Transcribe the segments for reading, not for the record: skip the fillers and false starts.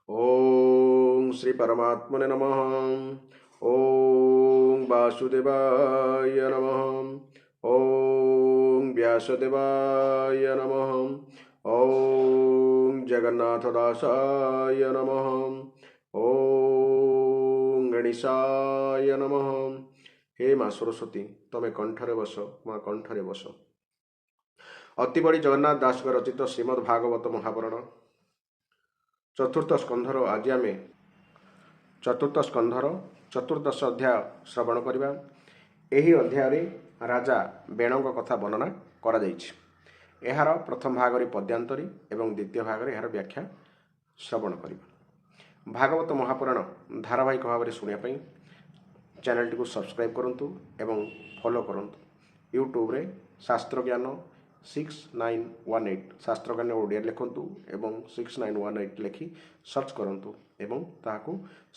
ओम श्री परमात्मने नमः। ओम वासुदेवाय नमः। ओम व्यासदेवाय नमः। ओम जगन्नाथदासाय नमः। ओम गणेशाय नमः। हे माँ सरस्वती तमे कंठरे बस, माँ कंठरे बस। अति बड़ी जगन्नाथ दास रचित श्रीमद् भागवत महापुराण चतुर्थ स्कंधर आज आम चतुर्थ स्कंधर चतुर्दश अध्याय श्रवण करवा। यही अध्याय राजा बेणों कथा वर्णना कर प्रथम भाग पद्यांतरी एवं द्वितीय भाग यार व्याख्या श्रवण करवा। भागवत महापुराण धारावाहिक भाव में शुणापी चैनल टी सब्सक्राइब करूँ एवं फॉलो करूँ। यूट्यूब रे शास्त्र ज्ञान 6918 शास्त्र ज्ञान ओडिया लिखंतु एवं 6918 लिखि सर्च करंतु एवं ताहाकु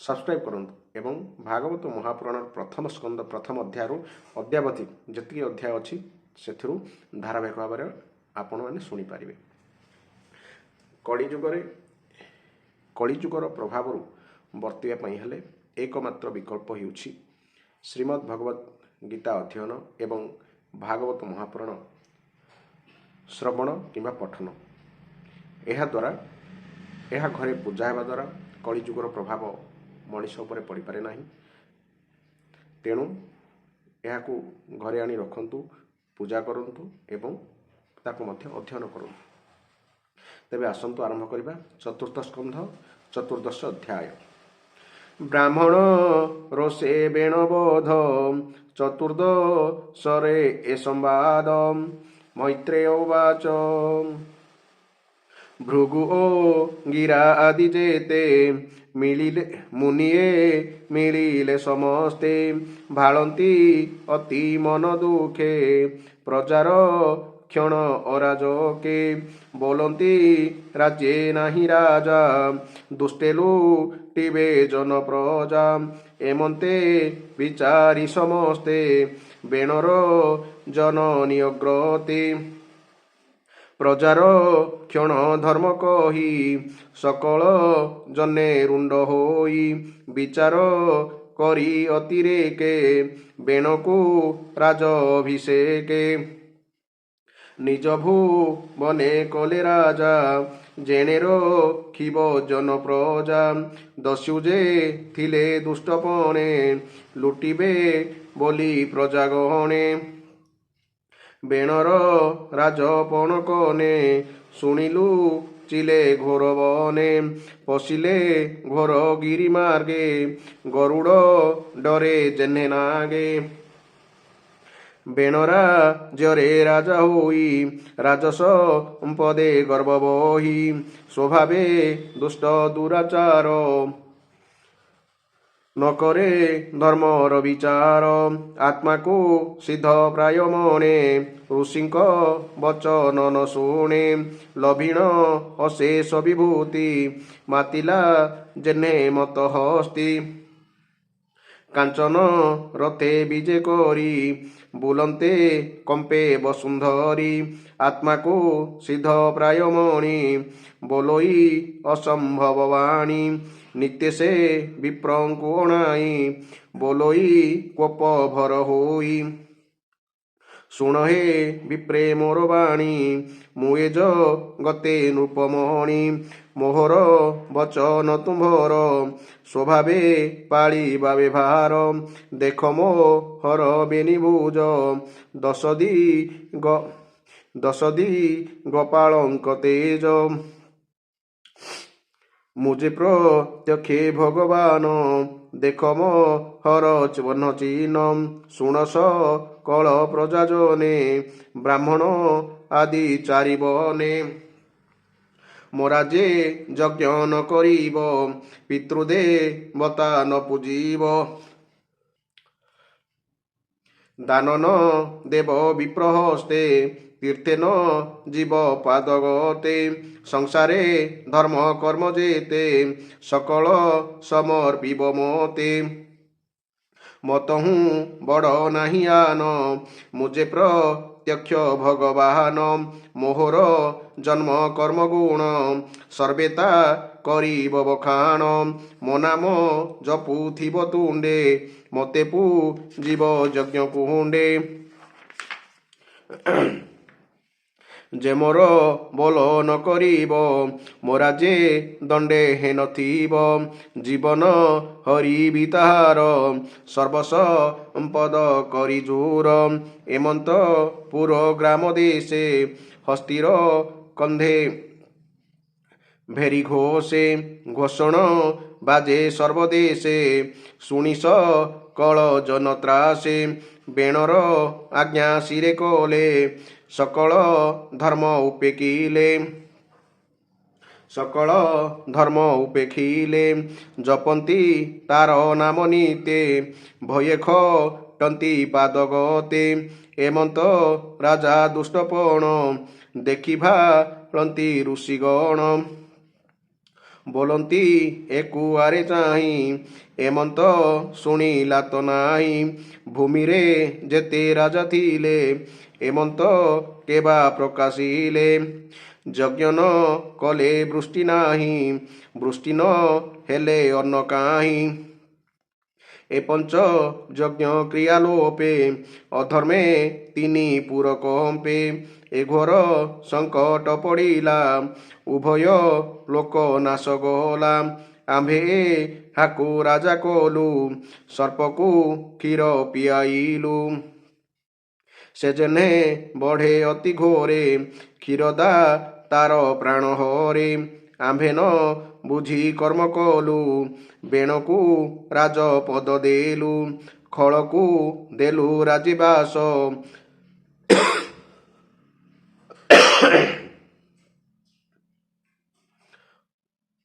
सब्सक्राइब करंतु एवं भागवत महापुराण प्रथम स्कंद प्रथम अध्याय अद्यावधि जति अध्याय अच्छी से धारावाहिक भाव में आपण मैंने शुणी पारे। कलिजुगर प्रभाव वर्तवाई हेले एकमात्र विकल्प होउछि श्रीमद् भगवत गीता अध्ययन एवं भागवत महापुराण श्रवण किंबा पठन। यह द्वारा यह घरे पूजा हेबा द्वारा कलिजुगर प्रभाव मनीष उपर पड़ पारे नहीं। तेणु यह घरे आनी रखंतु, पूजा करंतु एवं ताकु मध्य अध्ययन करंतु। तेबे आसंतु आरंभ करिबा चतुर्थ स्कंध चतुर्दश अध्याय। ब्राह्मण रोषे बेणबोध चतुर्दशरे ए संवाद। मैत्रेय उवाच भृगु ओ गिरा आदि जेते मिलिले मुनिये मिलिले समस्ते भालंती अति मन दुखे प्रजार क्षण अराजके बोलंती राज्ये नाही राजा दुष्टे लुटिबे जन प्रजा एमंते विचारी समस्ते बेणर जननी अग्रते प्रजार क्षण धर्म कही सकल जने रुंड होई विचार करी अतिरेके बेणकु राजाभिषेके निज भुवने कले राजा जेनेर खिब जन प्रजा दस्युजे थिले दुष्टपणे लुटिबे बोली प्रजागणे बेणर राजपण कने शुणिलु चिले घोर बने पशिले घोर गिरी मार्गे गरुड़ डरे जेन्हे नागे बेणरा जरे राजा होई राजस पदे गर्व बही स्वभावे दुष्ट दुराचार न करे धर्मर विचार आत्मा को सिद्ध प्राय मने ऋषिंक वचन न शुणे लभिण अशेष विभूति मातिला जेन्हे मत हस्ती कांचन रथे विजे करी बुलंते कंपे वसुंधरी आत्मा को सिद्ध प्राय मणि बोलोई असंभव वाणी नित्य से विप्रंकु अणाई बोलोई कोप भर होई शुण हे विप्रे मोर वाणी मुएज गते नृपमणि मोहर वचन तुम्भर स्वभावे पाली बावे भार देख मोहर बेनिभुज दशदी गोपालंक तेज मुझे प्रत्यक्षे भगवान देख मोहर वन चिन्ह शुणस कल प्रजाजने ब्राह्मण आदि चारि बने मोराजे यज्ञ न करिब पितृदेवता न पूजिब दान न देव विप्रहस्ते तीर्थे न जीव पादगते संसारे धर्म कर्म जेते सकल समर्पिब मते मत हूँ बड़ नहीं आन मुझे प्रत्यक्ष भगवान मोहर जन्म कर्म गुण सर्वेता କରିବ ବଖାଣ ମୋ ନାମ ଜପୁଥିବ ତୁଣ୍ଡେ ମୋତେ ପୂଜିବ ଯଜ୍ଞ କୁଣ୍ଡେ ଯେ ମୋର ବୋଲ ନ କରିବ ମୋରା ଯେ ଦଣ୍ଡେ ହେ ନଥିବ ଜୀବନ ହରିବି ତାହାର ସର୍ବସମ୍ପଦ କରି ଜୋର ଏମନ୍ତ ପୁର ଗ୍ରାମ ଦେଶେ ହସ୍ତିର କନ୍ଧେ ভেরি ঘোষে ঘোষণ বাজে সর্বদেশে শুনিস কল জনত্রাসে বেণর আজ্ঞা শিরে কলে সকল ধর্ম উপেক্ষিলে সকল ধর্ম উপেক্ষিলে জপন্তি তার নাম নিতে ভয়ে খটন্তি পাদগতে এমন্ত রাজা দুষ্টপণ দেখি ভাଳନ୍ତି ଋଷିଗଣ ବୋଲନ୍ତି ଏକୁଆରେ ଚାହିଁ ଏମନ୍ତ ଶୁଣିଲା ତ ନାହିଁ ଭୂମିରେ ଯେତେ ରାଜା ଥିଲେ ଏମନ୍ତ କେବା ପ୍ରକାଶିଲେ ଯଜ୍ଞ ନ କଲେ ବୃଷ୍ଟି ନାହିଁ ବୃଷ୍ଟି ନ ହେଲେ ଅନ୍ନ କାହିଁ ଏ ପଞ୍ଚ ଯଜ୍ଞ କ୍ରିୟା ଲୋପେ ଅଧର୍ମେ ତିନି ପୁର କମ୍ପେ ଏ ଘୋର ସଙ୍କଟ ପଡ଼ିଲା ଉଭୟ ଲୋକ ନାଶ ଗଲା ଆମ୍ଭେ ହାକୁ ରାଜା କଲୁ ସର୍ପକୁ କ୍ଷୀର ପିଆଇଲୁ ସେ ଯେନେ ବଢ଼େ ଅତି ଘୋରେ କ୍ଷୀରଦା ତାର ପ୍ରାଣ ହରେ ଆମ୍ଭେ ନ ବୁଝି କର୍ମ କଲୁ ବେଣକୁ ରାଜପଦ ଦେଲୁ ଖଳକୁ ଦେଲୁ ରାଜିବାସ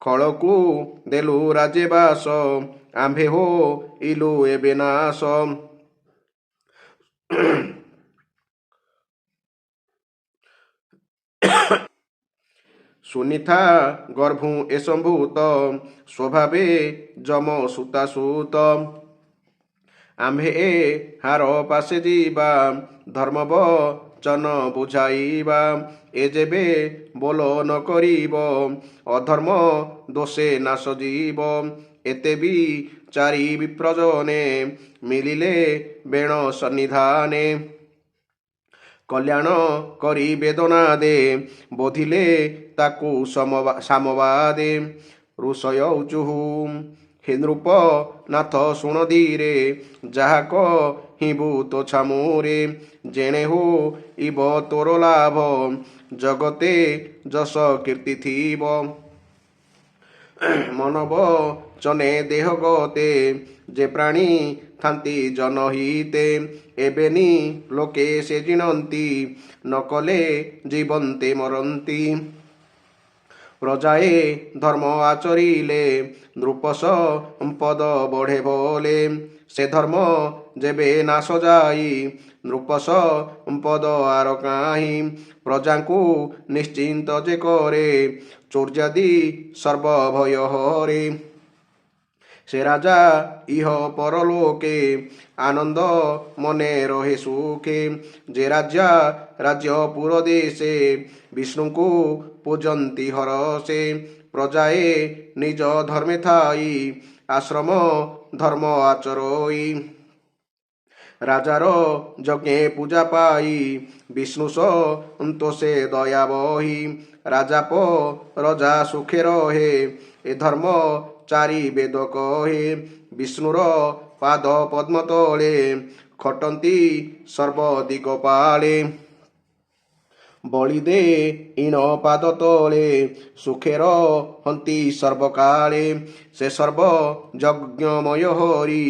ଖଳକୁ ଦେଲୁ ରାଜବାସ ଆମ୍ଭେ ହୋଇଲୁ ଏବେ ନାଶ ସୁନିଥା ଗର୍ଭୁ ଏ ସମ୍ଭୂତ ସ୍ୱଭାବେ ଯମ ସୁତାସୁତ ଆମ୍ଭେ ଏ ହାର ପାଶେ ଯିବା ଧର୍ମ ବଚନ ବୁଝାଇବା ଏ ଯେବେ ବୋଲ ନ କରିବ ଅଧର୍ମ ଦୋଷେ ନାଶ ଯିବ ଏତେ ବି ଚାରି ବିପ୍ରଜନେ ମିଳିଲେ ବେଣ ସନ୍ନିଧାନେ କଲ୍ୟାଣ କରି ବେଦନା ଦେ ବୋଧିଲେ ତାକୁ ସାମବାଦେ ଋଷୟ ଉଚୁହୁ ହେ ନୃପ ନାଥ ଶୁଣ ଧୀରେ ଯାହା କହିବୁ ତୋ ଛାମୁରେ ଯେଣେ ଇବ ତୋର ଲାଭ ଜଗତେ ଯଶ କୀର୍ତ୍ତି ଥିବ ମନବ ଚନେ ଦେହ ଗତେ ଯେ ପ୍ରାଣୀ ଥାନ୍ତି ଜନହିତେ ଏବେନି ଲୋକେ ସେ ଜିଣନ୍ତି ନ କଲେ ଜୀବନ୍ତେ ମରନ୍ତି ପ୍ରଜାଏ ଧର୍ମ ଆଚରିଲେ ନୃପସ ସମ୍ପଦ ବଢ଼େ ଭଲେ ସେ ଧର୍ମ ଯେବେ ନାଶ ଯାଇ ନୃପସ ସମ୍ପଦ ଆର କାହିଁ ପ୍ରଜାଙ୍କୁ ନିଶ୍ଚିନ୍ତ ଯେ କରେ ଚୌର୍ଯ୍ୟାଦି ସର୍ବଭୟ ହରେ ସେ ରାଜା ଇହ ପରଲୋକେ ଆନନ୍ଦ ମନେ ରହେ ସୁଖେ ଯେ ରାଜା ରାଜ୍ୟ ପୁର ଦେଶେ ବିଷ୍ଣୁଙ୍କୁ ପୂଜନ୍ତି ହରସେ ପ୍ରଜାଏ ନିଜ ଧର୍ମେ ଥାଇ ଆଶ୍ରମ ଧର୍ମ ଆଚରୋଇ ରାଜାର ଯଜ୍ଞେ ପୂଜା ପାଇ ବିଷ୍ଣୁ ସନ୍ତୋଷେ ଦୟା ବହି ରାଜାପ ରଜା ସୁଖେ ରହେ ଏ ଧର୍ମ ଚାରି ବେଦ କହେ ବିଷ୍ଣୁର ପାଦ ପଦ୍ମ ତଳେ ଖଟନ୍ତି ସର୍ବଦିଗ ପାଳେ ବଳିଦେ ଇଣ ପାଦ ତଳେ ସୁଖେ ରହନ୍ତି ସର୍ବକାଳେ ସେ ସର୍ବ ଯଜ୍ଞମୟ ହରି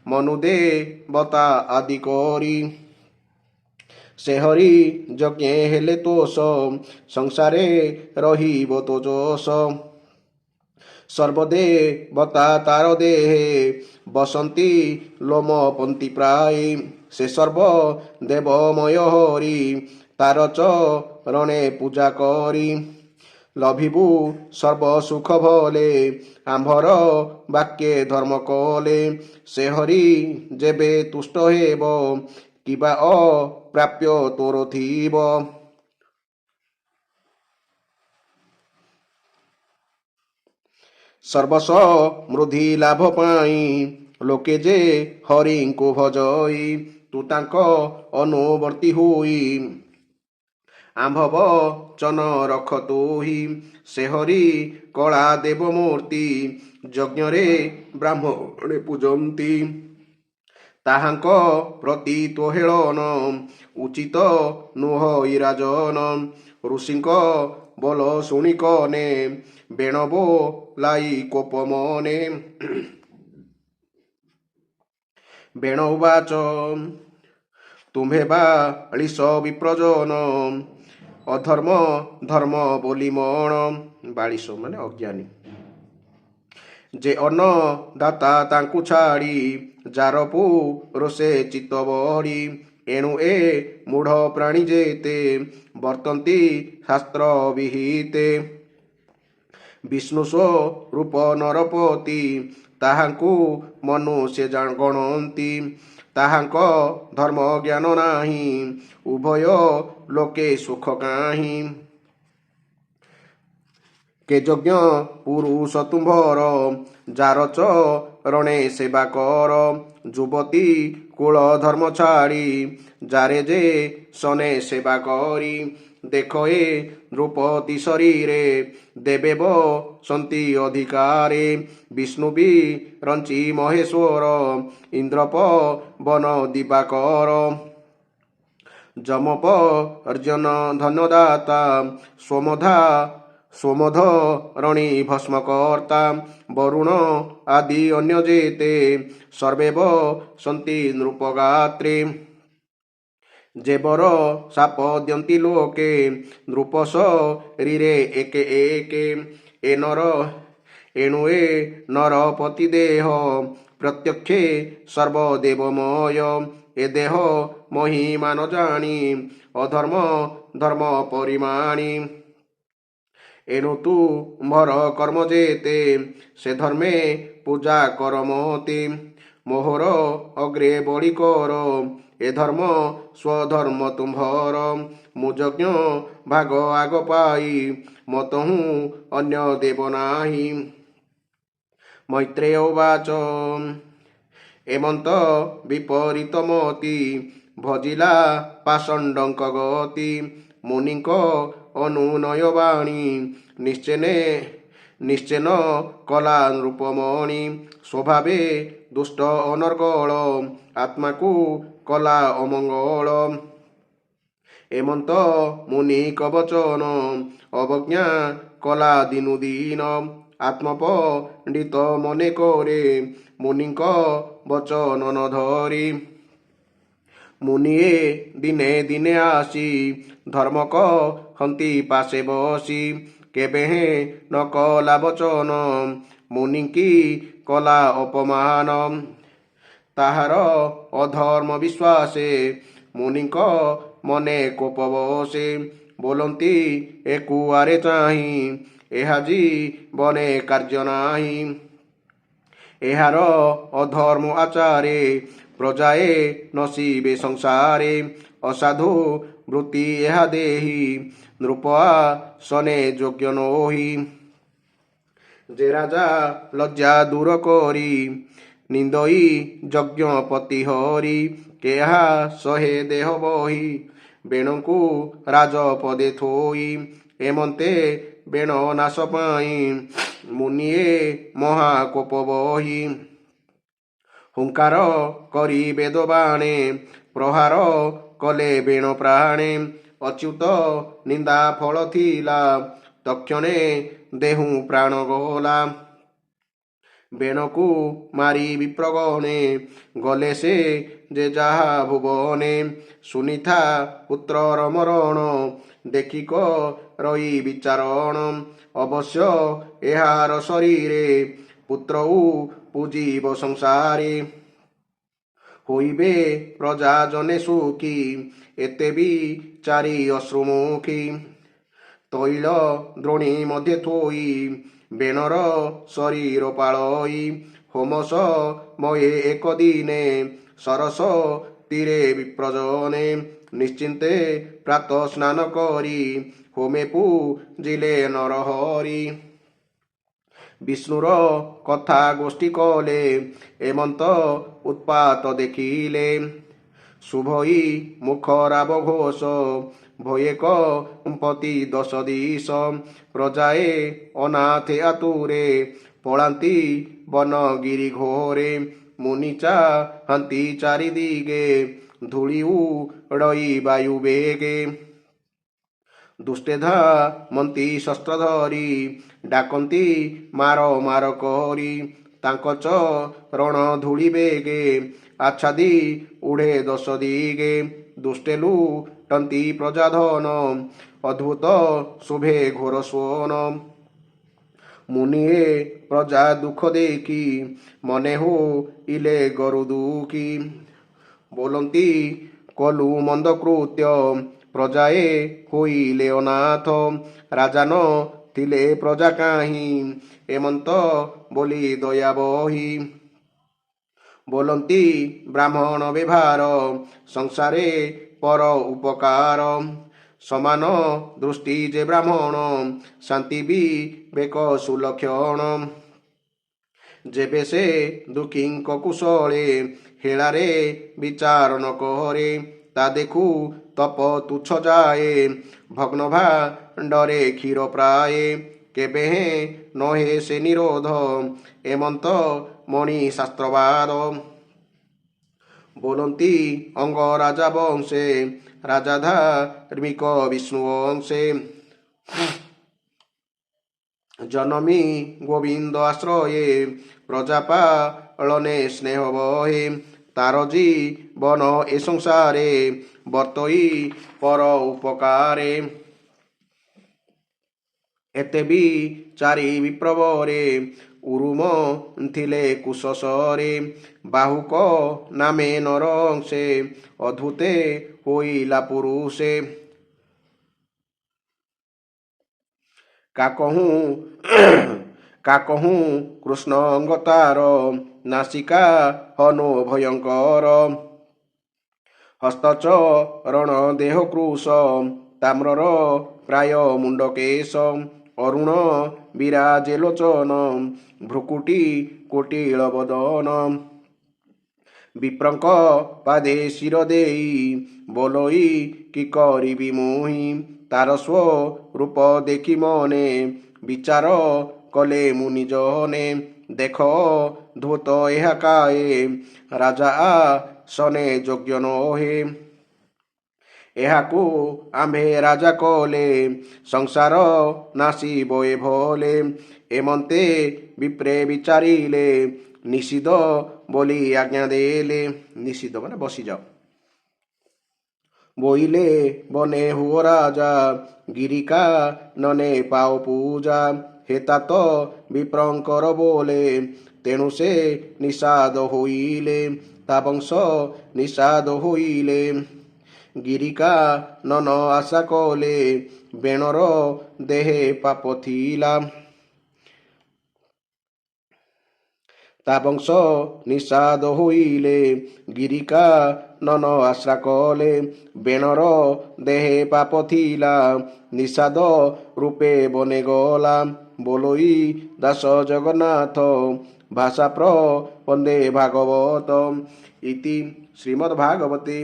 ମନୁଦେ ବତା ଆଦି କରି ସେ ହରି ଯଜ୍ଞେ ହେଲେ ତୋଷ ସଂସାରେ ରହିବ ତୋ ଯଶ ସର୍ବଦେବତା ତାର ଦେହେ ବସନ୍ତି ଲୋମ ପନ୍ତି ପ୍ରାୟ ସେ ସର୍ବ ଦେବମୟ ହରି ତାର ଚରଣେ ପୂଜା କରି ଲଭିବୁ ସର୍ବ ସୁଖ ଭଲେ ଆମ୍ଭର ବାକ୍ୟେ ଧର୍ମ କଲେ ସେ ହରି ଯେବେ ତୁଷ୍ଟ ହେବ କିବା ଅପ୍ରାପ୍ୟ ତୋର ଥିବ ସର୍ବସମୃଦ୍ଧି ଲାଭ ପାଇଁ ଲୋକେ ଯେ ହରିଙ୍କୁ ଭଜଇ ତୁ ତାଙ୍କ ଅନୁବର୍ତ୍ତୀ ହୋଇ ଆମ୍ଭବ ଚନ ରଖ ତୁହି ସେ ହରି କଳା ଦେବ ମୂର୍ତ୍ତି ଯଜ୍ଞରେ ବ୍ରାହ୍ମଣେ ପୂଜନ୍ତି ତାହାଙ୍କ ପ୍ରତି ତୋ ହେଳନ ଉଚିତ ନୁହ ଇରାଜନ ଋଷିଙ୍କ ବୋଲ ଶୁଣି କନେ ବେଣ ବୋଲାଇ କୋପ ମନେ ବେଣ ଉବାଚ ତୁମ୍ଭେ ବାଳିଶ ବିପ୍ରଜନ ଅଧର୍ମ ଧର୍ମ ବୋଲି ମଣ ବାଳିଶ ମାନେ ଅଜ୍ଞାନୀ ଯେ ଅନ୍ନଦାତା ତାଙ୍କୁ ଛାଡ଼ି ଯାର ପୁରୋଷେ ଚିତ୍ତ ବଢ଼ି ଏଣୁ ଏ ମୂଢ଼ ପ୍ରାଣୀ ଯେତେ ବର୍ତ୍ତନ୍ତି ଶାସ୍ତ୍ର ବିହିତେ ବିଷ୍ଣୁ ସ୍ୱରୂପ ନରପତି ତାହାଙ୍କୁ ମନୁଷ୍ୟ ଗଣନ୍ତି ତାହାଙ୍କ ଧର୍ମ ଜ୍ଞାନ ନାହିଁ ଉଭୟ ଲୋକେ ସୁଖ କାହିଁ କେ ଯଜ୍ଞ ପୁରୁଷ ତୁମ୍ଭର ଯାର ଚରଣେ ସେବା କର ଯୁବତୀ କୁଳ ଧର୍ମ ଛାଡ଼ି ଯାରେ ଯେ ସନେ ସେବା କରି ଦେଖ ଏ ନୃପତି ଶରୀରେ ଦେବେ ବସନ୍ତି ଅଧିକାରେ ବିଷ୍ଣୁ ବି ରଞ୍ଚି ମହେଶ୍ୱର ଇନ୍ଦ୍ର ପବନ ଦିବାକର ଯମ ପର୍ଜନ ଧନଦାତା ସୋମଧରଣୀ ଭସ୍ମକର୍ତ୍ତା ବରୁଣ ଆଦି ଅନ୍ୟ ଯେତେ ସର୍ବେ ବସନ୍ତି ନୃପଗାତ୍ରେ ଯେବର ସାପ ଦିଅନ୍ତି ଲୋକେ ନୃପ ଶରୀରେ ଏକେ ଏକେ ଏ ନର ଏଣୁ ଏ ନରପତି ଦେହ ପ୍ରତ୍ୟକ୍ଷେ ସର୍ବଦେବମୟ ଏ ଦେହ ମହିମା ନ ଜାଣି ଅଧର୍ମ ଧର୍ମ ପରିମାଣି ଏଣୁ ତୁମ୍ଭର କର୍ମ ଯେତେ ସେ ଧର୍ମେ ପୂଜା କର ମତେ ମୋହର ଅଗ୍ରେ ବଳି କର ଏ ଧର୍ମ ସ୍ୱଧର୍ମ ତୁମ୍ଭର ମୁଁ ଯଜ୍ଞ ଭାଗ ଆଗ ପାଇ ମତହୁଁ ଅନ୍ୟ ଦେବ ନାହିଁ ମୈତ୍ରେୟ ଉବାଚ ଏମନ୍ତ ବିପରୀତ ମତି ଭଜିଲା ପାଷଣ୍ଡଙ୍କ ଗତି ମୁନିଙ୍କ ଅନୁନୟ ବାଣୀ ନିଶ୍ଚେନ କଲା ନୃପମଣି ସ୍ୱଭାବେ ଦୁଷ୍ଟ ଅନର୍ଗଳ ଆତ୍ମାକୁ କଲା ଅମଙ୍ଗଳ ଏମନ୍ତ ମୁନିକ ବଚନ ଅବଜ୍ଞା କଲା ଦିନୁ ଦିନ ଆତ୍ମପଣ୍ଡିତ ମନେ କରେ ମୁନିଙ୍କ ବଚନ ନ ଧରି ମୁନିଏ ଦିନେ ଦିନେ ଆସି ଧର୍ମ କହନ୍ତି ପାଶେ ବସି କେବେ ନ କଲା ବଚନ ମୁନିକି କଲା ଅପମାନ ତାହାର ଅଧର୍ମ ବିଶ୍ୱାସେ ମୁନିଙ୍କ ମନେ କୋପ ବସେ ବୋଲନ୍ତି ଏ କୁଆରେ ଚାହିଁ ଏହା ଜୀବନେ କାର୍ଯ୍ୟ ନାହିଁ ଏହାର ଅଧର୍ମ ଆଚାରେ ପ୍ରଜାଏ ନସିବେ ସଂସାରେ ଅସାଧୁ ବୃତ୍ତି ଏହା ଦେହି ନୃପା ସନେ ଯୋଗ୍ୟ ନୋହି ଯେ ରାଜା ଲଜ୍ଜା ଦୂର କରି ନିନ୍ଦଇ ଯଜ୍ଞପତି ହରି କେହା ଶହେ ଦେହ ବହି ବେଣଙ୍କୁ ରାଜପଦେ ଥୋଇ ଏମନ୍ତେ ବେଣ ନାଶ ପାଇଁ ମୁନିଏ ମହାକୋପ ବହି ହୁଙ୍କାର କରି ବେଦ ବାଣେ ପ୍ରହାର କଲେ ବେଣ ପ୍ରାଣେ ଅଚ୍ୟୁତ ନିନ୍ଦା ଫଳ ଥିଲା ତକ୍ଷଣେ ଦେହୁ ପ୍ରାଣ ଗଲା ବେଣକୁ ମାରି ବିପ୍ରଗଣେ ଗଲେ ସେ ଯେ ଯାହା ଭୁବନେ ସୁନିଥା ପୁତ୍ରର ମରଣ ଦେଖିକ ରହି ବିଚାରଣ ଅବଶ୍ୟ ଏହାର ଶରୀରେ ପୁତ୍ର ପୂଜିବ ସଂସାରେ ହୋଇବେ ପ୍ରଜା ଜନେ ସୁଖୀ ଏତେ ବି ଚାରି ଅଶ୍ରୁମୁଖୀ ତୈଳ ଦ୍ରୋଣୀ ମଧ୍ୟ ଥୋଇ ବେଣର ଶରୀର ପାଳଇ ହୋମସ ମଏ ଏକ ଦିନେ ସରସ ତୀରେ ବିପ୍ରଜନେ ନିଶ୍ଚିନ୍ତେ ପ୍ରାତଃ ସ୍ନାନ କରି ହୋମେ ପୂଜିଲେ ନରହରି ବିଷ୍ଣୁର କଥା ଗୋଷ୍ଠୀ କଲେ ଏମନ୍ତ ଉତ୍ପାତ ଦେଖିଲେ। ଶୁଭଇ ମୁଖ ରାବ ଘୋଷ ଭୟେ କମ୍ପତି ଦଶ ଦିଶ ପ୍ରଜାଏ ଅନାଥେ ଆତୁରେ ପଳାନ୍ତି ବନଗିରି ଘୋରେ। ମୁନି ଚାହାନ୍ତି ଚାରିଦିଗେ ଧୂଳି ଉଡ଼ଇ ବାୟୁ ବେଗେ। ଦୁଷ୍ଟେ ଧାମନ୍ତି ଶସ୍ତ୍ର ଧରି ଡାକନ୍ତି ମାର ମାର କରି। ତାଙ୍କ ଚରଣ ଧୂଳି ବେଗେ ଆଚ୍ଛାଦି ଉଡ଼େ ଦଶ ଦିଗେ। ଦୁଷ୍ଟେ ଲୁଟନ୍ତି ପ୍ରଜାଧନ ଅଦ୍ଭୁତ ଶୁଭେ ଘୋର ସ୍ୱନ। ମୁନିଏ ପ୍ରଜା ଦୁଃଖ ଦେଖି ମନେ ହୋଇଲେ ଗରୁ ଦୁଃଖୀ। ବୋଲନ୍ତି କଲୁ ମନ୍ଦ କୃତ୍ୟ ପ୍ରଜାଏ ହୋଇଲେ ଅନାଥ। ରାଜା ନ ଥିଲେ ପ୍ରଜା କାହିଁ ଏମନ୍ତ ବୋଲି ଦୟା ବହି। ବୋଲନ୍ତି ବ୍ରାହ୍ମଣ ବ୍ୟବହାର ସଂସାରେ ପର ଉପକାର। ସମାନ ଦୃଷ୍ଟି ଯେ ବ୍ରାହ୍ମଣ ଶାନ୍ତି ବିବେକ ସୁଲକ୍ଷଣ। ଯେବେ ସେ ଦୁଃଖୀଙ୍କ କୁଶଳେ ହେଳାରେ ବିଚାର ନ କରେ ତା ଦେଖୁ ତପ ତୁଚ୍ଛ ଯାଏ ଭଗ୍ନ ଭାଣ୍ଡରେ କ୍ଷୀର ପ୍ରାଏ। କେବେ ହେଁ ନହେ ସେ ନିରୋଧ ଏମନ୍ତ ମଣି ଶାସ୍ତ୍ରବାଦ। ବୋଲନ୍ତି ଅଙ୍ଗ ରାଜା ବଂଶେ ରାଜା ଧାର୍ମିକ ବିଷ୍ଣୁ ଅଂଶେ। ଜନମି ଗୋବିନ୍ଦ ଆଶ୍ରୟେ ପ୍ରଜା ପାଳନେ ସ୍ନେହ ବହେ। ତାର ଜୀବନ ଏ ସଂସାରେ ବର୍ତ୍ତଇ ପର ଉପକାରେ। ଏତେ ବିଚାରି ବିପ୍ରବରେ ଉରୁମ ଥିଲେ କୁଶସରେ। ବାହୁକ ନାମେ ନରଂଶେ ଅଦ୍ଭୁତେ ହୋଇଲା ପୁରୁଷେ। କାକହୁଁ କୃଷ୍ଣ ଅଙ୍ଗ ତାର ନାସିକା ହନୁ ଭୟଙ୍କର। ହସ୍ତ ଚରଣ ଦେହ କୃଶ ତାମ୍ରର ପ୍ରାୟ ମୁଣ୍ଡ କେଶ। ଅରୁଣ ବିରାଜେ ଲୋଚନ ଭ୍ରୁକୁଟି କୋଟିଳ ବଦନ। ବିପ୍ରଙ୍କ ପାଦେ ଶିର ଦେଇ ବୋଲଇ କି କରିବି ମୁହିଁ। ତାର ସ୍ୱରୂପ ଦେଖି ମନେ ବିଚାର କଲେ ମୁନି ଜନେ। ଦେଖ ଅଦ୍ଭୁତ ଏହା କାଏ ରାଜା ଆସନେ ଯୋଗ୍ୟ ନୋହେ। ଏହାକୁ ଆମ୍ଭେ ରାଜା କଲେ ସଂସାର ନାଶିବ ଏ ଭଲେ। ଏମନ୍ତେ ବିପ୍ରେ ବିଚାରିଲେ ନିଷିଦ୍ଧ ବୋଲି ଆଜ୍ଞା ଦେଲେ। ନିଷିଦ୍ଧ ମାନେ ବସିଯାଅ। ବୋଇଲେ ବନେ ହୁଅ ରାଜା ଗିରିକା ନନେ ପାଓ ପୂଜା। ହେତା ତ ବିପ୍ରଙ୍କର ବୋଲେ ତେଣୁ ସେ ନିଷାଦ ହୋଇଲେ। ତା ବଂଶ ନିଷାଦ ହୋଇଲେ ଗିରିକା ନନ ଆଶା କଲେ ବେଣର ଦେହେ ପାପ ଥିଲା। ତା ବଂଶ ନିଷାଦ ହୋଇଲେ ଗିରିକା ନନ ଆଶା କଲେ ବେଣର ଦେହେ ପାପ ଥିଲା। ନିଷାଦ ରୂପେ ବନେ ଗଲା ବୋଲଇ ଦାସ ଜଗନ୍ନାଥ ଭାଷା ପ୍ରବନ୍ଦେ ଭାଗବତ। ଇତି ଶ୍ରୀମଦ୍ଭାଗବତେ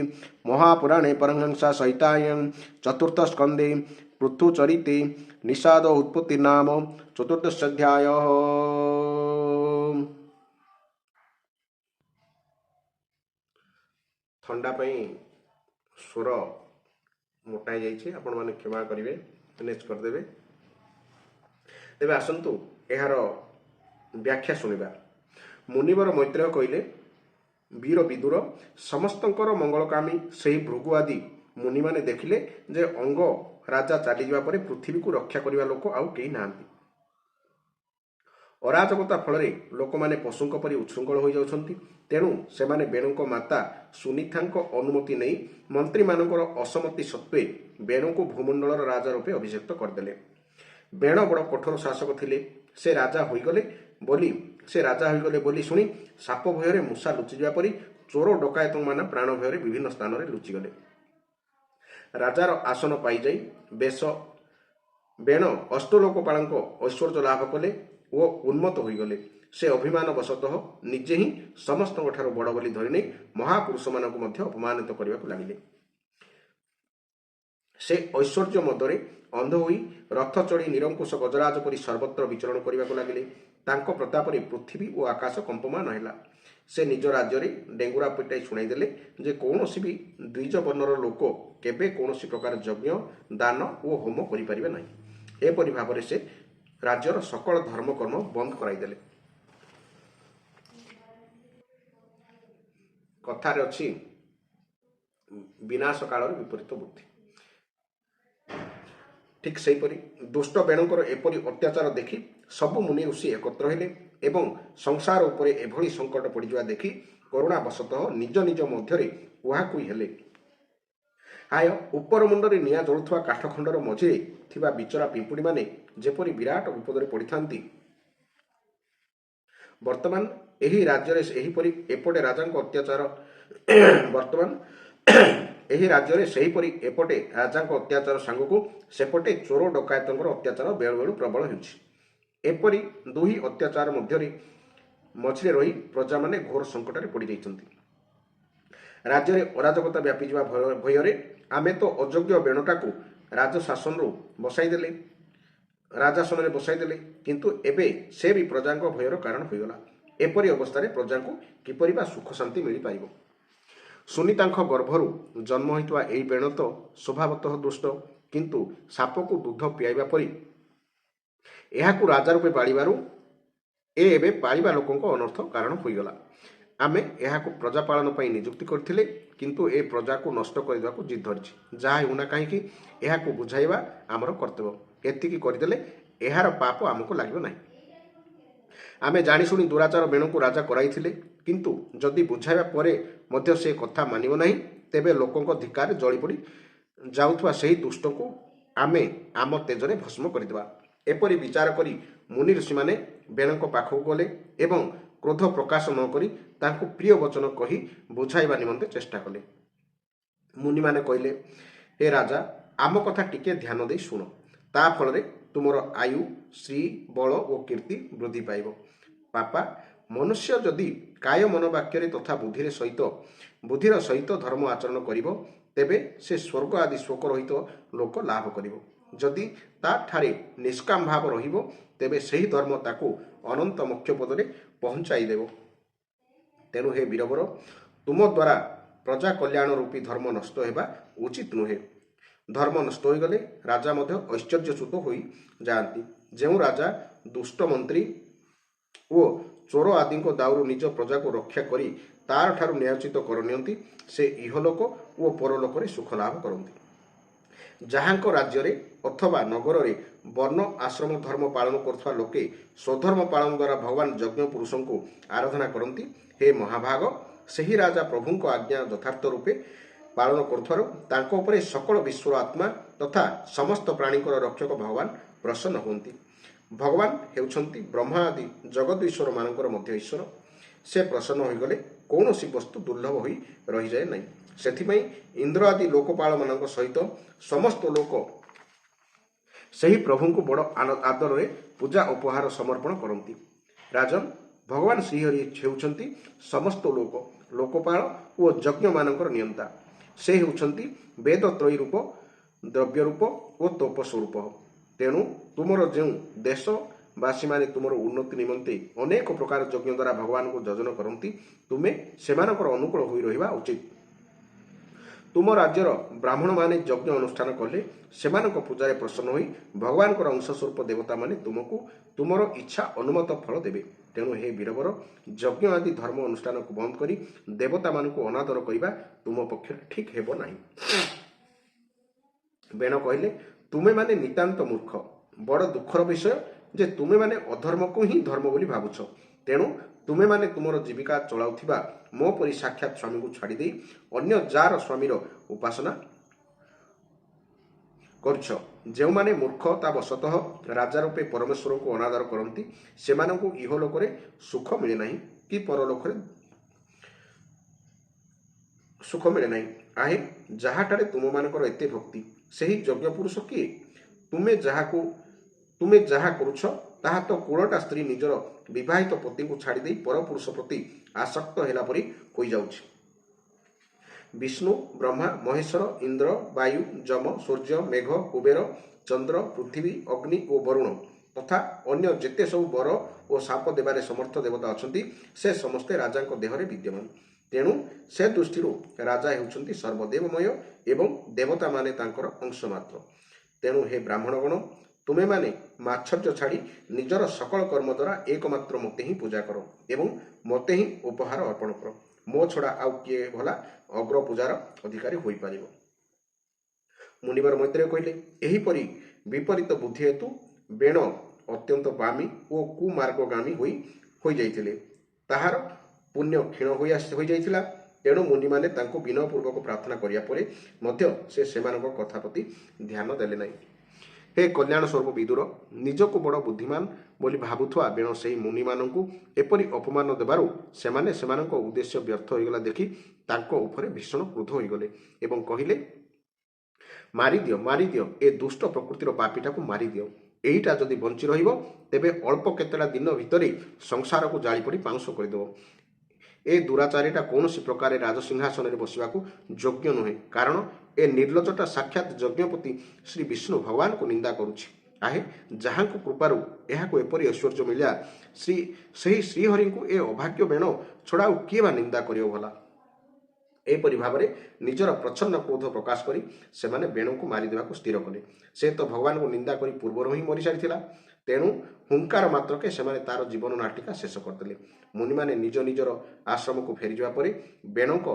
ମହାପୁରାଣେ ପରମହଂସ ସଂହିତାୟାଂ ଚତୁର୍ଥ ସ୍କନ୍ଧେ ପୃଥୁଚରିତେ ନିଷାଦ ଉତ୍ପତ୍ତି ନାମ ଚତୁର୍ଦଶୋଧ୍ୟାୟଃ। ଥଣ୍ଡା ପାଇଁ ସ୍ୱର ମୋଟା ହେଇଯାଇଛି, ଆପଣମାନେ କ୍ଷମା କରିବେ, ମ୍ୟାନେଜ୍ କରିଦେବେ। ତେବେ ଆସନ୍ତୁ ଏହାର ବ୍ୟାଖ୍ୟା ଶୁଣିବା। ମୁନିବର ମୈତ୍ରେୟ କହିଲେ, ବୀର ବିଦୁର ସମସ୍ତଙ୍କର ମଙ୍ଗଳକାମୀ ସେହି ଭୃଗୁ ଆଦି ମୁନିମାନେ ଦେଖିଲେ ଯେ ଅଙ୍ଗ ରାଜା ଚାଲିଯିବା ପରେ ପୃଥିବୀକୁ ରକ୍ଷା କରିବା ଲୋକ ଆଉ କେହି ନାହାନ୍ତି। ଅରାଜକତା ଫଳରେ ଲୋକମାନେ ପଶୁଙ୍କ ପରି ଉଚ୍ଛୃଙ୍ଖଳ ହୋଇଯାଉଛନ୍ତି। ତେଣୁ ସେମାନେ ବେଣୁଙ୍କ ମାତା ସୁନିଥାଙ୍କ ଅନୁମତି ନେଇ ମନ୍ତ୍ରୀମାନଙ୍କର ଅସମତି ସତ୍ତ୍ୱେ ବେଣୁଙ୍କୁ ଭୂମଣ୍ଡଳର ରାଜା ରୂପେ ଅଭିଷିକ୍ତ କରିଦେଲେ। ବେଣ ବଡ଼ କଠୋର ଶାସକ ଥିଲେ। ସେ ରାଜା ହୋଇଗଲେ ବୋଲି ଶୁଣି ସାପ ଭୟରେ ମୂଷା ଲୁଚିଯିବା ପରି ଚୋର ଡକାୟତମାନେ ପ୍ରାଣ ଭୟରେ ବିଭିନ୍ନ ସ୍ଥାନରେ ଲୁଚିଗଲେ। ରାଜାର ଆସନ ପାଇଯାଇ ବେଣ ଅଷ୍ଟଲୋକପାଳଙ୍କ ଐଶ୍ୱର୍ଯ୍ୟ ଲାଭ କଲେ। ଓ ଉନ୍ମତ୍ତ ହୋଇଗଲେ। ସେ ଅଭିମାନ ବଶତଃ ନିଜେ ହିଁ ସମସ୍ତଙ୍କ ଠାରୁ ବଡ଼ ବୋଲି ଧରିନେଇ ମହାପୁରୁଷମାନଙ୍କୁ ମଧ୍ୟ ଅପମାନିତ କରିବାକୁ ଲାଗିଲେ। ସେ ଐଶ୍ୱର୍ଯ୍ୟ ମଦରେ ଅନ୍ଧ ହୋଇ ରଥ ଚଢ଼ି ନିରଙ୍କୁଶ ଗଜରାଜ ପରି ସର୍ବତ୍ର ବିଚରଣ କରିବାକୁ ଲାଗିଲେ। ତାଙ୍କ ପ୍ରତାପରେ ପୃଥିବୀ ଓ ଆକାଶ କମ୍ପମାନ ହେଲା। ସେ ନିଜ ରାଜ୍ୟରେ ଡେଙ୍ଗୁରା ପିଟାଇ ଶୁଣାଇଦେଲେ ଯେ କୌଣସି ବି ଦ୍ୱିଜ ବର୍ଣ୍ଣର ଲୋକ କେବେ କୌଣସି ପ୍ରକାର ଯଜ୍ଞ, ଦାନ ଓ ହୋମ କରିପାରିବେ ନାହିଁ। ଏପରି ଭାବରେ ସେ ରାଜ୍ୟର ସକଳ ଧର୍ମକର୍ମ ବନ୍ଦ କରାଇଦେଲେ। କଥାରେ ଅଛି, ବିନାଶ କାଳରେ ବିପରୀତ ବୁଦ୍ଧି। ଠିକ୍ ସେହିପରି ଦୁଷ୍ଟ ବେଣଙ୍କର ଏପରି ଅତ୍ୟାଚାର ଦେଖି ସବୁ ମୁନି ଋଷି ଏକତ୍ର ହେଲେ ଏବଂ ସଂସାର ଉପରେ ଏଭଳି ସଙ୍କଟ ପଡ଼ିଯିବା ଦେଖି କରୁଣାବଶତଃ ନିଜ ନିଜ ମଧ୍ୟରେ କୁହାକୁହି ହେଲେ। ହାୟ, ଉପର ମୁଣ୍ଡରେ ନିଆଁ ଜଳୁଥିବା କାଠଖଣ୍ଡର ମଝିରେ ଥିବା ବିଚରା ପିମ୍ପୁଡ଼ିମାନେ ଯେପରି ବିରାଟ ବିପଦରେ ପଡ଼ିଥାନ୍ତି, ବର୍ତ୍ତମାନ ଏହି ରାଜ୍ୟରେ ସେହିପରି ଏପଟେ ରାଜାଙ୍କ ଅତ୍ୟାଚାର ସାଙ୍ଗକୁ ସେପଟେ ଚୋର ଡକାୟତଙ୍କର ଅତ୍ୟାଚାର ବେଳୁବେଳୁ ପ୍ରବଳ ହେଉଛି। ଏପରି ଦୁଇ ଅତ୍ୟାଚାର ମଝିରେ ରହି ପ୍ରଜାମାନେ ଘୋର ସଙ୍କଟରେ ପଡ଼ିଯାଇଛନ୍ତି। ରାଜ୍ୟରେ ଅରାଜକତା ବ୍ୟାପିଯିବା ଭୟରେ ଆମେ ତ ଅଯୋଗ୍ୟ ବେଣଟାକୁ ରାଜଶାସନରେ ବସାଇଦେଲେ, କିନ୍ତୁ ଏବେ ସେ ବି ପ୍ରଜାଙ୍କ ଭୟର କାରଣ ହୋଇଗଲା। ଏପରି ଅବସ୍ଥାରେ ପ୍ରଜାଙ୍କୁ କିପରି ବା ସୁଖ ଶାନ୍ତି ମିଳିପାରିବ? ସୁନୀତାଙ୍କ ଗର୍ଭରୁ ଜନ୍ମ ହୋଇଥିବା ଏହି ବେଣ ତ ସ୍ୱଭାବତଃ ଦୁଷ୍ଟ, କିନ୍ତୁ ସାପକୁ ଦୁଧ ପିଆଇବା ପରି ଏହାକୁ ରାଜା ରୂପେ ପାଳିବାରୁ ଏବେ ପାଳିବା ଲୋକଙ୍କ ଅନର୍ଥ କାରଣ ହୋଇଗଲା। ଆମେ ଏହାକୁ ପ୍ରଜାପାଳନ ପାଇଁ ନିଯୁକ୍ତି କରିଥିଲେ, କିନ୍ତୁ ଏ ପ୍ରଜାକୁ ନଷ୍ଟ କରିଦେବାକୁ ଜିଦ୍ ଧରିଛି। ଯାହା ହେଉନା କାହିଁକି ଏହାକୁ ବୁଝାଇବା ଆମର କର୍ତ୍ତବ୍ୟ। ଏତିକି କରିଦେଲେ ଏହାର ପାପ ଆମକୁ ଲାଗିବ ନାହିଁ। ଆମେ ଜାଣିଶୁଣି ଦୁରାଚାର ବେଣକୁ ରାଜା କରାଇଥିଲେ, କିନ୍ତୁ ଯଦି ବୁଝାଇବା ପରେ ମଧ୍ୟ ସେ କଥା ମାନିବ ନାହିଁ, ତେବେ ଲୋକଙ୍କ ଧିକ୍କାରରେ ଜଳିପୋଡ଼ି ଯାଉଥିବା ସେହି ଦୁଷ୍ଟକୁ ଆମେ ଆମ ତେଜରେ ଭସ୍ମ କରିଦେବା। ଏପରି ବିଚାର କରି ମୁନି ଋଷିମାନେ ବେଣଙ୍କ ପାଖକୁ ଗଲେ ଏବଂ କ୍ରୋଧ ପ୍ରକାଶ ନ କରି ତାଙ୍କୁ ପ୍ରିୟ ବଚନ କହି ବୁଝାଇବା ନିମନ୍ତେ ଚେଷ୍ଟା କଲେ। ମୁନିମାନେ କହିଲେ, ହେ ରାଜା, ଆମ କଥା ଟିକେ ଧ୍ୟାନ ଦେଇ ଶୁଣ। ତା ଫଳରେ ତୁମର ଆୟୁ, ଶ୍ରୀ, ବଳ ଓ କୀର୍ତ୍ତି ବୃଦ୍ଧି ପାଇବ। ବାପା, ମନୁଷ୍ୟ ଯଦି କାୟ ମନ ବାକ୍ୟରେ ତଥା ବୁଦ୍ଧିର ସହିତ ଧର୍ମ ଆଚରଣ କରିବ, ତେବେ ସେ ସ୍ୱର୍ଗ ଆଦି ଶୋକରହିତ ଲୋକ ଲାଭ କରିବ। ଯଦି ତାଠାରେ ନିଷ୍କାମ ଭାବ ରହିବ, ତେବେ ସେହି ଧର୍ମ ତାକୁ ଅନନ୍ତ ମୋକ୍ଷ ପଦରେ ପହଞ୍ଚାଇ ଦେବ। ତେଣୁ ହେ ବୀରବର, ତୁମ ଦ୍ୱାରା ପ୍ରଜା କଲ୍ୟାଣ ରୂପୀ ଧର୍ମ ନଷ୍ଟ ହେବା ଉଚିତ ନୁହେଁ। ଧର୍ମ ନଷ୍ଟ ହୋଇଗଲେ ରାଜା ମଧ୍ୟ ଐଶ୍ୱର୍ଯ୍ୟଚ୍ୟୁତ ହୋଇ ଯାଆନ୍ତି। ଯେଉଁ ରାଜା ଦୁଷ୍ଟ ମନ୍ତ୍ରୀ ଓ ଚୋର ଆଦିଙ୍କ ଦାଉରୁ ନିଜ ପ୍ରଜାକୁ ରକ୍ଷା କରି ତାର ଠାରୁ ନ୍ୟାୟୋଚିତ କର ନିଅନ୍ତି, ସେ ଇହଲୋକ ଓ ପରଲୋକରେ ସୁଖ ଲାଭ କରନ୍ତି। ଯାହାଙ୍କ ରାଜ୍ୟରେ ଅଥବା ନଗରରେ ବର୍ଣ୍ଣ ଆଶ୍ରମ ଧର୍ମ ପାଳନ କରୁଥିବା ଲୋକେ ସ୍ୱଧର୍ମ ପାଳନ ଦ୍ୱାରା ଭଗବାନ ଯଜ୍ଞ ପୁରୁଷଙ୍କୁ ଆରାଧନା କରନ୍ତି, ହେ ମହାଭାଗ, ସେହି ରାଜା ପ୍ରଭୁଙ୍କ ଆଜ୍ଞା ଯଥାର୍ଥ ରୂପେ ପାଳନ କରୁଥିବାରୁ ତାଙ୍କ ଉପରେ ସକଳ ବିଶ୍ୱର ଆତ୍ମା ତଥା ସମସ୍ତ ପ୍ରାଣୀଙ୍କର ରକ୍ଷକ ଭଗବାନ ପ୍ରସନ୍ନ ହୁଅନ୍ତି। ଭଗବାନ ହେଉଛନ୍ତି ବ୍ରହ୍ମା ଆଦି ଜଗଦୀଶ୍ୱରମାନଙ୍କର ମଧ୍ୟ ଈଶ୍ୱର। ସେ ପ୍ରସନ୍ନ ହୋଇଗଲେ କୌଣସି ବସ୍ତୁ ଦୁର୍ଲଭ ହୋଇ ରହିଯାଏ ନାହିଁ। ସେଥିପାଇଁ ଇନ୍ଦ୍ର ଆଦି ଲୋକପାଳମାନଙ୍କ ସହିତ ସମସ୍ତ ଲୋକ ସେହି ପ୍ରଭୁଙ୍କୁ ବଡ଼ ଆଦରରେ ପୂଜା ଉପହାର ସମର୍ପଣ କରନ୍ତି। ରାଜନ, ଭଗବାନ ଶ୍ରୀହରି ହେଉଛନ୍ତି ସମସ୍ତ ଲୋକପାଳ ଓ ଯଜ୍ଞମାନଙ୍କର ନିୟନ୍ତା। ସେ ହେଉଛନ୍ତି ବେଦତ୍ରୟୀ ରୂପ, ଦ୍ରବ୍ୟ ରୂପ ଓ ତୋପ ସ୍ୱରୂପ। ତେଣୁ ତୁମର ଯେଉଁ ଦେଶବାସୀମାନେ ତୁମର ଉନ୍ନତି ନିମନ୍ତେ ଅନେକ ପ୍ରକାର ଯଜ୍ଞ ଦ୍ୱାରା ଭଗବାନଙ୍କୁ ଯଜନ କରନ୍ତି, ତୁମେ ସେମାନଙ୍କର ଅନୁକୂଳ ହୋଇ ରହିବା ଉଚିତ। ତୁମ ରାଜ୍ୟର ବ୍ରାହ୍ମଣମାନେ ଯଜ୍ଞ ଅନୁଷ୍ଠାନ କଲେ ସେମାନଙ୍କ ପୂଜାରେ ପ୍ରସନ୍ନ ହୋଇ ଭଗବାନଙ୍କର ଅଂଶ ସ୍ୱରୂପ ଦେବତାମାନେ ତୁମକୁ ତୁମର ଇଚ୍ଛା ଅନୁମତ ଫଳ ଦେବେ। ତେଣୁ ହେ ବୀରବର, ଯଜ୍ଞ ଆଦି ଧର୍ମ ଅନୁଷ୍ଠାନକୁ ବନ୍ଦ କରି ଦେବତାମାନଙ୍କୁ ଅନାଦର କରିବା ତୁମ ପକ୍ଷରେ ଠିକ୍ ହେବ ନାହିଁ। ବେଣ କହିଲେ, ତୁମେମାନେ ନିତାନ୍ତ ମୂର୍ଖ। ବଡ଼ ଦୁଃଖର ବିଷୟ ଯେ ତୁମେମାନେ ଅଧର୍ମକୁ ହିଁ ଧର୍ମ ବୋଲି ଭାବୁଛ। ତେଣୁ ତୁମେମାନେ ତୁମର ଜୀବିକା ଚଳାଉଥିବା ମୋ ପରି ସାକ୍ଷାତ ସ୍ୱାମୀଙ୍କୁ ଛାଡ଼ିଦେଇ ଅନ୍ୟ ଯାର ସ୍ୱାମୀର ଉପାସନା କରୁଛ। ଯେଉଁମାନେ ମୂର୍ଖତାବଶତଃ ରାଜା ରୂପେ ପରମେଶ୍ୱରଙ୍କୁ ଅନାଦର କରନ୍ତି, ସେମାନଙ୍କୁ ଇହଲୋକରେ ସୁଖ ମିଳେ ନାହିଁ କି ପରଲୋକରେ ସୁଖ ମିଳେ ନାହିଁ। ଆହେ, ଯାହାଠାରେ ତୁମମାନଙ୍କର ଏତେ ଭକ୍ତି, ସେହି ଯଜ୍ଞ ପୁରୁଷ କିଏ? ତୁମେ ଯାହା କରୁଛ ତାହା ତ କୁଳଟା ସ୍ତ୍ରୀ ନିଜର ବିବାହିତ ପତିଙ୍କୁ ଛାଡ଼ିଦେଇ ପରପୁରୁଷ ପ୍ରତି ଆସକ୍ତ ହେଲା ପରି ହୋଇଯାଉଛି। ବିଷ୍ଣୁ, ବ୍ରହ୍ମା, ମହେଶ୍ୱର, ଇନ୍ଦ୍ର, ବାୟୁ, ଯମ, ସୂର୍ଯ୍ୟ, ମେଘ, କୁବେର, ଚନ୍ଦ୍ର, ପୃଥିବୀ, ଅଗ୍ନି ଓ ବରୁଣ ତଥା ଅନ୍ୟ ଯେତେ ସବୁ ବର ଓ ଶାପ ଦେବାରେ ସମର୍ଥ ଦେବତା ଅଛନ୍ତି ସେ ସମସ୍ତେ ରାଜାଙ୍କ ଦେହରେ ବିଦ୍ୟମାନ। ତେଣୁ ସେ ଦୃଷ୍ଟିରୁ ରାଜା ହେଉଛନ୍ତି ସର୍ବଦେବମୟ ଏବଂ ଦେବତାମାନେ ତାଙ୍କର ଅଂଶ ମାତ୍ର। ତେଣୁ ହେ ବ୍ରାହ୍ମଣଗଣ, ତୁମେମାନେ ମାତ୍ସର୍ଯ୍ୟ ଛାଡ଼ି ନିଜର ସକଳ କର୍ମ ଦ୍ୱାରା ଏକମାତ୍ର ମୋତେ ହିଁ ପୂଜା କର ଏବଂ ମୋତେ ହିଁ ଉପହାର ଅର୍ପଣ କର। ମୋ ଛଡ଼ା ଆଉ କିଏ ଭଲା ଅଗ୍ର ପୂଜାର ଅଧିକାରୀ ହୋଇପାରିବ? ମୁନିବର ମୈତ୍ରେୟ କହିଲେ, ଏହିପରି ବିପରୀତ ବୁଦ୍ଧି ହେତୁ ବେଣ ଅତ୍ୟନ୍ତ ବାମୀ ଓ କୁମାର୍ଗଗାମୀ ହୋଇଯାଇଥିଲେ। ତାହାର ପୁଣ୍ୟ କ୍ଷୀଣ ହୋଇଯାଇଥିଲା। ତେଣୁ ମୁନିମାନେ ତାଙ୍କୁ ବିନୟପୂର୍ବକ ପ୍ରାର୍ଥନା କରିବା ପରେ ମଧ୍ୟ ସେ ସେମାନଙ୍କ କଥା ପ୍ରତି ଧ୍ୟାନ ଦେଲେ ନାହିଁ। ହେ କଲ୍ୟାଣ ସ୍ୱରୂପ ବିଦୁର, ନିଜକୁ ବଡ଼ ବୁଦ୍ଧିମାନ ବୋଲି ଭାବୁଥିବା ବେଣ ସେହି ମୁନିମାନଙ୍କୁ ଏପରି ଅପମାନ ଦେବାରୁ ସେମାନେ ସେମାନଙ୍କ ଉଦ୍ଦେଶ୍ୟ ବ୍ୟର୍ଥ ହୋଇଗଲା ଦେଖି ତାଙ୍କ ଉପରେ ଭୀଷଣ କ୍ରୋଧ ହୋଇଗଲେ ଏବଂ କହିଲେ, ମାରିଦିଅ ଏ ଦୁଷ୍ଟ ପ୍ରକୃତିର ପାପୀଟାକୁ ମାରିଦିଅ। ଏଇଟା ଯଦି ବଞ୍ଚି ରହିବ ତେବେ ଅଳ୍ପ କେତେଟା ଦିନ ଭିତରେ ସଂସାରକୁ ଜାଳି ପୋଡ଼ି ପାଉଁଶ କରିଦେବ। ଏ ଦୁରାଚାରୀଟା କୌଣସି ପ୍ରକାରେ ରାଜସିଂହାସନରେ ବସିବାକୁ ଯୋଗ୍ୟ ନୁହେଁ, କାରଣ ଏ ନିର୍ଲଜ୍ଜଟା ସାକ୍ଷାତ୍ ଯଜ୍ଞପତି ଶ୍ରୀ ବିଷ୍ଣୁ ଭଗବାନଙ୍କୁ ନିନ୍ଦା କରୁଛି। ଆହେ, ଯାହାଙ୍କ କୃପାରୁ ଏହାକୁ ଏପରି ଐଶ୍ୱର୍ଯ୍ୟ ମିଳିଲା ସେହି ଶ୍ରୀହରିଙ୍କୁ ଏ ଅଭାଗ୍ୟ ବେଣ ଛଡ଼ା ଆଉ କିଏ ବା ନିନ୍ଦା କରିବ ଭଲା? ଏପରି ଭାବରେ ନିଜର ପ୍ରଚ୍ଛନ୍ନ କ୍ରୋଧ ପ୍ରକାଶ କରି ସେମାନେ ବେଣଙ୍କୁ ମାରିଦେବାକୁ ସ୍ଥିର କଲେ। ସେ ତ ଭଗବାନଙ୍କୁ ନିନ୍ଦା କରି ପୂର୍ବରୁ ହିଁ ମରିସାରିଥିଲା। ତେଣୁ ହୁଙ୍କାର ମାତ୍ରକେ ସେମାନେ ତାର ଜୀବନ ନାଟିକା ଶେଷ କରିଦେଲେ। ମୁନିମାନେ ନିଜ ନିଜର ଆଶ୍ରମକୁ ଫେରିଯିବା ପରେ ବେଣଙ୍କ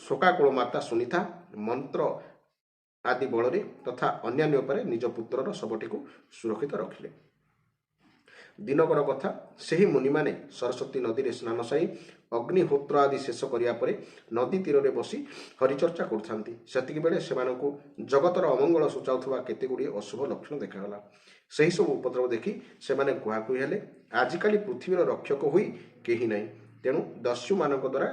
ଶୋକାକୁଳ ମାତା ସୁନିତା ମନ୍ତ୍ର ଆଦି ବଳରେ ତଥା ଅନ୍ୟାନ୍ୟ ଉପରେ ନିଜ ପୁତ୍ରର ଶବଟିକୁ ସୁରକ୍ଷିତ ରଖିଲେ। ଦିନକର କଥା, ସେହି ମୁନିମାନେ ସରସ୍ୱତୀ ନଦୀରେ ସ୍ନାନ ସାରି ଅଗ୍ନିହୋତ୍ର ଆଦି ଶେଷ କରିବା ପରେ ନଦୀ ତୀରରେ ବସି ହରିଚର୍ଚ୍ଚା କରୁଥାନ୍ତି। ସେତିକିବେଳେ ସେମାନଙ୍କୁ ଜଗତର ଅମଙ୍ଗଳ ସୂଚାଉଥିବା କେତେଗୁଡ଼ିଏ ଅଶୁଭ ଲକ୍ଷଣ ଦେଖାଗଲା। ସେହିସବୁ ଉପଦ୍ରବ ଦେଖି ସେମାନେ କୁହାକୁହି ହେଲେ, ଆଜିକାଲି ପୃଥିବୀର ରକ୍ଷକ ହୋଇ କେହି ନାହିଁ। ତେଣୁ ଦସ୍ୟୁମାନଙ୍କ ଦ୍ୱାରା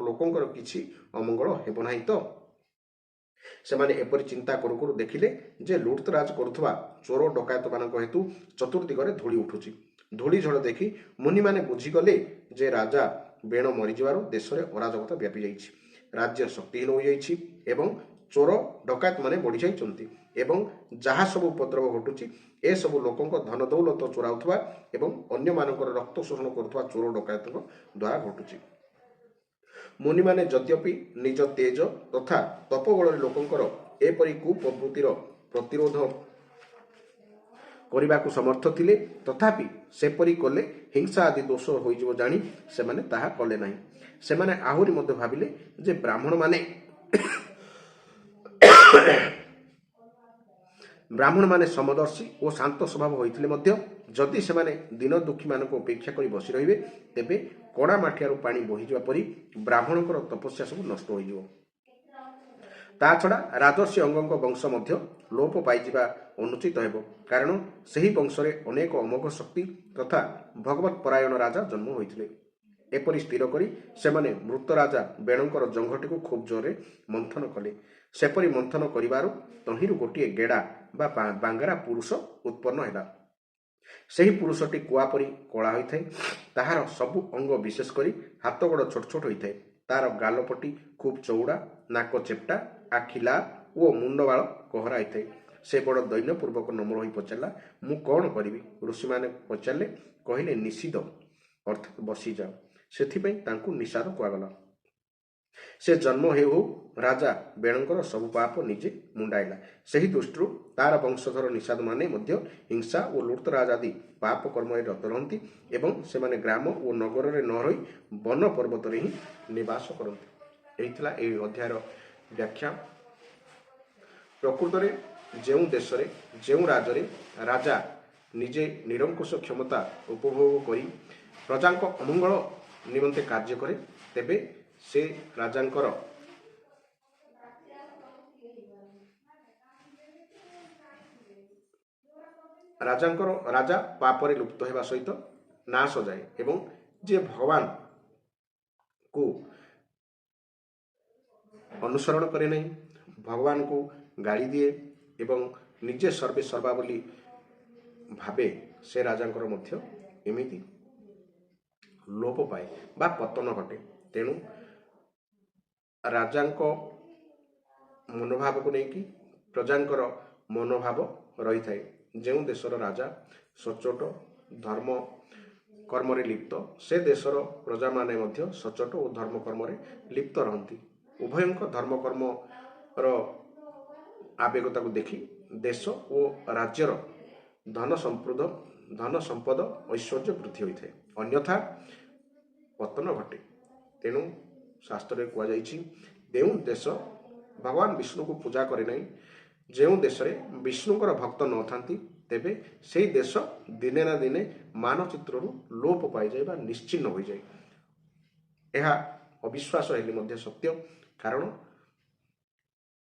ଲୋକଙ୍କର କିଛି ଅମଙ୍ଗଳ ହେବ ନାହିଁ ତ? ସେମାନେ ଏପରି ଚିନ୍ତା କରୁ କରୁ ଦେଖିଲେ ଯେ ଲୁଟ୍ତରାଜ କରୁଥିବା ଚୋର ଡକାୟତମାନଙ୍କ ହେତୁ ଚତୁର୍ଦିଗରେ ଧୂଳି ଉଠୁଛି। ଧୂଳି ଝଡ଼ ଦେଖି ମୁନିମାନେ ବୁଝିଗଲେ ଯେ ରାଜା ବେଣ ମରିଯିବାରୁ ଦେଶରେ ଅରାଜକତା ବ୍ୟାପି ଯାଇଛି, ରାଜ୍ୟ ଶକ୍ତିହୀନ ହୋଇଯାଇଛି ଏବଂ ଚୋର ଡକାୟତମାନେ ବଢ଼ିଯାଇଛନ୍ତି ଏବଂ ଯାହା ସବୁ ଉପଦ୍ରବ ଘଟୁଛି ଏସବୁ ଲୋକଙ୍କ ଧନ ଦୌଲତ ଚୋରାଉଥିବା ଏବଂ ଅନ୍ୟମାନଙ୍କର ରକ୍ତ ଶୋଷଣ କରୁଥିବା ଚୋର ଡକାୟତଙ୍କ ଦ୍ୱାରା ଘଟୁଛି। ମୁନିମାନେ ଯଦ୍ୟପି ନିଜ ତେଜ ତଥା ତପବଳରେ ଲୋକଙ୍କର ଏପରି କୁପ୍ରବୃତ୍ତିର ପ୍ରତିରୋଧ କରିବାକୁ ସମର୍ଥ ଥିଲେ, ତଥାପି ସେପରି କଲେ ହିଂସା ଆଦି ଦୋଷ ହୋଇଯିବ ଜାଣି ସେମାନେ ତାହା କଲେ ନାହିଁ। ସେମାନେ ଆହୁରି ମଧ୍ୟ ଭାବିଲେ ଯେ ବ୍ରାହ୍ମଣମାନେ ସମଦର୍ଶୀ ଓ ଶାନ୍ତ ସ୍ୱଭାବ ହୋଇଥିଲେ ମଧ୍ୟ ଯଦି ସେମାନେ ଦୀନ ଦୁଃଖୀମାନଙ୍କୁ ଉପେକ୍ଷା କରି ବସି ରହିବେ ତେବେ କଡ଼ା ମାଠିଆରୁ ପାଣି ବୋହିଯିବା ପରି ବ୍ରାହ୍ମଣଙ୍କର ତପସ୍ୟା ସବୁ ନଷ୍ଟ ହୋଇଯିବ। ତା ଛଡ଼ା ରାଜର୍ଷି ଅଙ୍ଗଙ୍କ ବଂଶ ମଧ୍ୟ ଲୋପ ପାଇଯିବା ଅନୁଚିତ ହେବ, କାରଣ ସେହି ବଂଶରେ ଅନେକ ଅମୋଘ ଶକ୍ତି ତଥା ଭଗବତ ପରାୟଣ ରାଜା ଜନ୍ମ ହୋଇଥିଲେ। ଏପରି ସ୍ଥିର କରି ସେମାନେ ମୃତ ରାଜା ବେଣଙ୍କର ଜଙ୍ଘଟିକୁ ଖୁବ୍ ଜୋରରେ ମନ୍ଥନ କଲେ। ସେପରି ମନ୍ଥନ କରିବାରୁ ତହିଁରୁ ଗୋଟିଏ ଗେଡ଼ା ବା ବାଙ୍ଗରା ପୁରୁଷ ଉତ୍ପନ୍ନ ହେଲା। ସେହି ପୁରୁଷଟି କୁଆ ପରି କଳା ହୋଇଥାଏ। ତାହାର ସବୁ ଅଙ୍ଗ ବିଶେଷ କରି ହାତ ଗୋଡ଼ ଛୋଟ ଛୋଟ ହୋଇଥାଏ। ତାର ଗାଲପଟି ଖୁବ୍ ଚଉଡ଼ା, ନାକ ଚେପ୍ଟା, ଆଖି ଲାଲ ଓ ମୁଣ୍ଡ ବାଳ କହରା ହୋଇଥାଏ। ସେ ବଡ଼ ଦୈନ୍ୟପୂର୍ବକ ନମ୍ର ହୋଇ ପଚାରିଲା, ମୁଁ କ'ଣ କରିବି? ଋଷିମାନେ ପଚାରିଲେ, କହିଲେ ନିଷିଦ୍ଧ ଅର୍ଥାତ୍ ବସିଯାଅ। ସେଥିପାଇଁ ତାଙ୍କୁ ନିଷାଦ କୁହାଗଲା। ସେ ଜନ୍ମ ହେଉ ହେଉ ରାଜା ବେଣଙ୍କର ସବୁ ପାପ ନିଜେ ମୁଣ୍ଡାଇଲା। ସେହି ଦୃଷ୍ଟିରୁ ତାର ବଂଶଧର ନିଷାଦମାନେ ମଧ୍ୟ ହିଂସା ଓ ଲୁଟ୍ତରାଜ ଆଦି ପାପ କର୍ମରେ ରତ ରହନ୍ତି ଏବଂ ସେମାନେ ଗ୍ରାମ ଓ ନଗରରେ ନ ରହି ବନ ପର୍ବତରେ ହିଁ ନିବାସ କରନ୍ତି। ଏହି ଥିଲା ଏହି ଅଧ୍ୟାୟର ବ୍ୟାଖ୍ୟା। ପ୍ରକୃତରେ ଯେଉଁ ଦେଶରେ ଯେଉଁ ରାଜ୍ୟରେ ରାଜା ନିଜେ ନିରଙ୍କୁଶ କ୍ଷମତା ଉପଭୋଗ କରି ପ୍ରଜାଙ୍କ ଅମଙ୍ଗଳ ନିମନ୍ତେ କାର୍ଯ୍ୟ କରେ ତେବେ ସେ ରାଜା ପାପରେ ଲୁପ୍ତ ହେବା ସହିତ ନାଶ ଯାଏ ଏବଂ ଯିଏ ଭଗବାନଙ୍କୁ ଅନୁସରଣ କରେ ନାହିଁ, ଭଗବାନଙ୍କୁ ଗାଳି ଦିଏ ଏବଂ ନିଜେ ସର୍ବେ ସର୍ବା ବୋଲି ଭାବେ ସେ ରାଜାଙ୍କର ମଧ୍ୟ ଏମିତି ଲୋପ ପାଏ ବା ପତନ ଘଟେ। ତେଣୁ ରାଜାଙ୍କ ମନୋଭାବକୁ ନେଇକି ପ୍ରଜାଙ୍କର ମନୋଭାବ ରହିଥାଏ। ଯେଉଁ ଦେଶର ରାଜା ସଚ୍ଚୋଟ ଧର୍ମ କର୍ମରେ ଲିପ୍ତ, ସେ ଦେଶର ପ୍ରଜାମାନେ ମଧ୍ୟ ସଚ୍ଚୋଟ ଓ ଧର୍ମ କର୍ମରେ ଲିପ୍ତ ରହନ୍ତି। ଉଭୟଙ୍କ ଧର୍ମକର୍ମର ଆବେଗତାକୁ ଦେଖି ଦେଶ ଓ ରାଜ୍ୟର ଧନ ସମ୍ପଦ ଐଶ୍ୱର୍ଯ୍ୟ ବୃଦ୍ଧି ହୋଇଥାଏ, ଅନ୍ୟଥା ପତନ ଘଟେ। ତେଣୁ ଶାସ୍ତ୍ରରେ କୁହାଯାଇଛି, ଯେଉଁ ଦେଶ ଭଗବାନ ବିଷ୍ଣୁଙ୍କୁ ପୂଜା କରେ ନାହିଁ, ଯେଉଁ ଦେଶରେ ବିଷ୍ଣୁଙ୍କର ଭକ୍ତ ନଥାନ୍ତି, ତେବେ ସେହି ଦେଶ ଦିନେ ନା ଦିନେ ମାନଚିତ୍ରରୁ ଲୋପ ପାଇଯାଏ ବା ନିଶ୍ଚିହ୍ନ ହୋଇଯାଏ। ଏହା ଅବିଶ୍ୱାସ ହେଲେ ମଧ୍ୟ ସତ୍ୟ, କାରଣ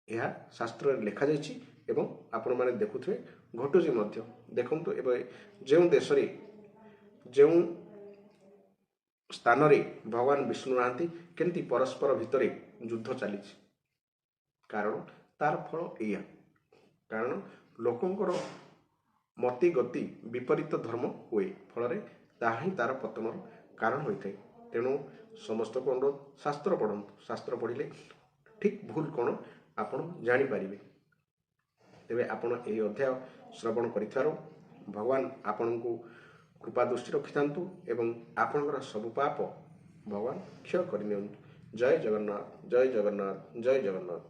ଏହା ଶାସ୍ତ୍ରରେ ଲେଖାଯାଇଛି ଏବଂ ଆପଣମାନେ ଦେଖୁଥିବେ ଘଟୁଛି ମଧ୍ୟ। ଦେଖନ୍ତୁ, ଏବେ ଯେଉଁ ଦେଶରେ ଯେଉଁ ସ୍ଥାନରେ ଭଗବାନ ବିଷ୍ଣୁ ନାହାନ୍ତି, କେମିତି ପରସ୍ପର ଭିତରେ ଯୁଦ୍ଧ ଚାଲିଛି। କାରଣ ତାର ଫଳ ଏଇଆ, କାରଣ ଲୋକଙ୍କର ମତି ଗତି ବିପରୀତ ଧର୍ମ ହୁଏ, ଫଳରେ ତାହା ହିଁ ତାର ପତନର କାରଣ ହୋଇଥାଏ। ତେଣୁ ସମସ୍ତଙ୍କୁ ଅନୁରୋଧ, ଶାସ୍ତ୍ର ପଢ଼ନ୍ତୁ। ଶାସ୍ତ୍ର ପଢ଼ିଲେ ଠିକ୍ ଭୁଲ କ'ଣ ଆପଣ ଜାଣିପାରିବେ। ତେବେ ଆପଣ ଏହି ଅଧ୍ୟାୟ ଶ୍ରବଣ କରିଥିବାରୁ ଭଗବାନ ଆପଣଙ୍କୁ କୃପା ଦୃଷ୍ଟି ରଖିଥାନ୍ତୁ ଏବଂ ଆପଣଙ୍କର ସବୁ ପାପ ଭଗବାନ କ୍ଷୟ କରିନିଅନ୍ତୁ। ଜୟ ଜଗନ୍ନାଥ, ଜୟ ଜଗନ୍ନାଥ, ଜୟ ଜଗନ୍ନାଥ।